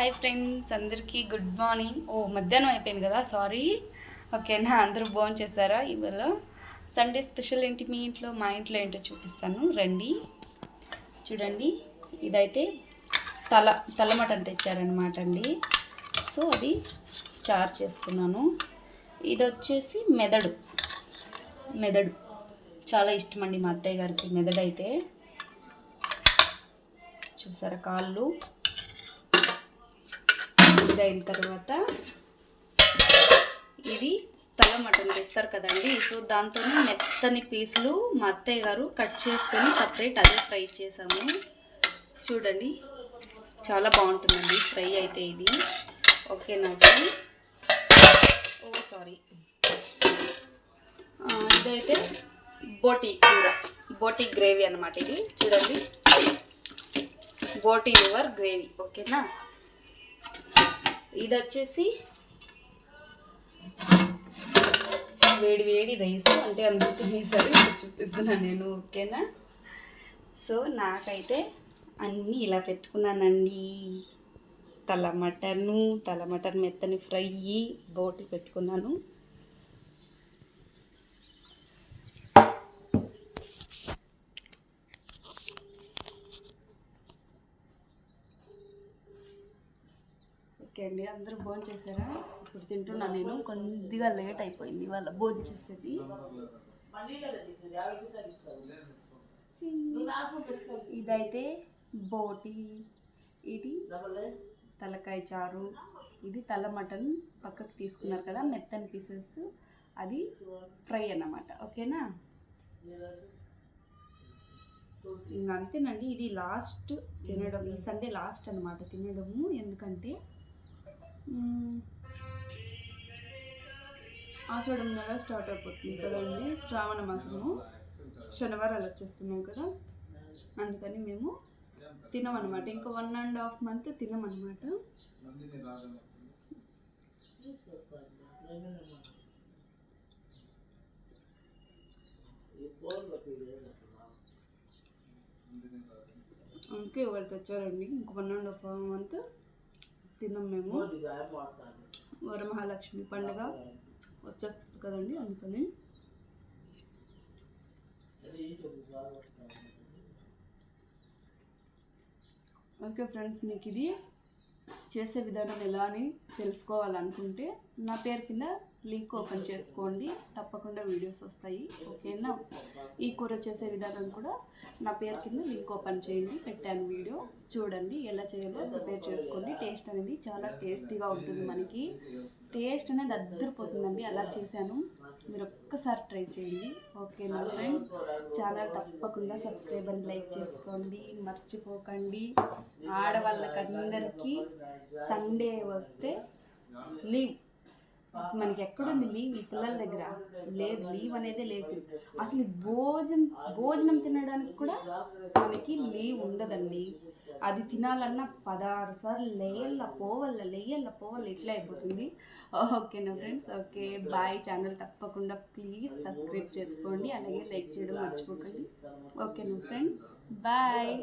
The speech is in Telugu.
హాయ్ ఫ్రెండ్స్, అందరికీ గుడ్ మార్నింగ్. మధ్యాహ్నం అయిపోయింది కదా, సారీ. ఓకేనా, అందరూ భోజనం చేశారా? ఇవాళ సండే స్పెషల్ ఏంటి మీ ఇంట్లో? మా ఇంట్లో ఏంటో చూపిస్తాను, రండి. చూడండి, ఇదైతే తల మటన్ తెచ్చారనమాట అండి. సో అది చారు చేసుకున్నాను. ఇది వచ్చేసి మెదడు చాలా ఇష్టం అండి మా అత్తయ్య గారికి. మెదడు అయితే చూసారా, కాళ్ళు. ఇది అయిన తర్వాత ఇది తల మటన్ తెస్తారు కదండి. సో దాంతో మెత్తని పీసులు మా అత్తయ్య గారు కట్ చేసుకొని సపరేట్ అదే ఫ్రై చేసాము. చూడండి, చాలా బాగుంటుందండి ఫ్రై అయితే ఇది. ఓకేనా ఫ్రెండ్స్? సారీ, ఇదైతే బోటీ గ్రేవీ అన్నమాట. ఇది చూడండి, బోటీ లివర్ గ్రేవీ. ఓకేనా, ఇది వచ్చేసి వేడి రైస్, అంటే అందరూ తినేసారు, చూపిస్తున్నాను నేను. ఓకేనా, సో నాకైతే అన్నీ ఇలా పెట్టుకున్నానండి. తల మటన్ మెత్తని ఫ్రై, బోటి పెట్టుకున్నాను. ఓకే అండి, అందరూ భోజనం చేశారా? ఇప్పుడు తింటున్నా నేను. కొద్దిగా లేట్ అయిపోయింది వాళ్ళ భోజనం చేసేది. ఇదైతే బోటి, ఇది తలకాయ చారు, ఇది తల మటన్ పక్కకు తీసుకున్నారు కదా మెత్తని పీసెస్, అది ఫ్రై అన్నమాట. ఓకేనా, ఇంకా అంతేనండి. ఇది లాస్ట్ తినడం, ఈ సండే లాస్ట్ అనమాట తినడము. ఎందుకంటే ఆషాఢం నెల స్టార్ట్ అయిపోతుంది కదండి, శ్రావణ మాసము, శనివారాలు వచ్చేస్తున్నాయి కదా, అందుకని మేము తినమన్నమాట. ఇంకా 1.5 month తినమన్నమాట. అందుకే ఎవరు తెచ్చారండి. ఇంక 1.5 month తిన్నాం మేము. వరమహాలక్ష్మి పండుగ వచ్చేస్తుంది కదండి, అందుకని. ఓకే ఫ్రెండ్స్, మీకు ఇది చేసే విధానం ఎలా అని తెలుసుకోవాలనుకుంటే నా పేరు కింద లింక్ ఓపెన్ చేసుకోండి, తప్పకుండా వీడియోస్ వస్తాయి. ఓకేనా, ఈ కూర చేసే విధానం కూడా నా పేరు కింద లింక్ ఓపెన్ చేయండి, పెట్టాను వీడియో. చూడండి ఎలా చేయాలో ప్రిపేర్ చేసుకోండి. టేస్ట్ అనేది చాలా టేస్టీగా ఉంటుంది, మనకి టేస్ట్ అనేది అద్దరిపోతుందండి. అలా చేశాను, మీరు ఒక్కసారి ట్రై చేయండి. ఓకేనా ఫ్రెండ్స్? ఛానల్ తప్పకుండా సబ్స్క్రైబ్ అండ్ లైక్ చేసుకోండి, మర్చిపోకండి. ఆడవాళ్ళకందరికీ సండే వస్తే లీవ్. మనకి ఎక్కడుంది లీవ్? ఈ పిల్లల దగ్గర లేదు, లీవ్ అనేది లేదు. అసలు భోజనం తినడానికి కూడా మనకి లీవ్ ఉండదండి. అది తినాలన్నా 16 సార్లు లేయల్ల పోవల్ల ఇట్లా అయిపోతుంది. ఓకేనా ఫ్రెండ్స్? Okay, bye. ఛానల్ తప్పకుండా ప్లీజ్ సబ్స్క్రైబ్ చేసుకోండి, అలాగే లైక్ చేయడం మర్చిపోకండి. ఓకేనా ఫ్రెండ్స్? బాయ్.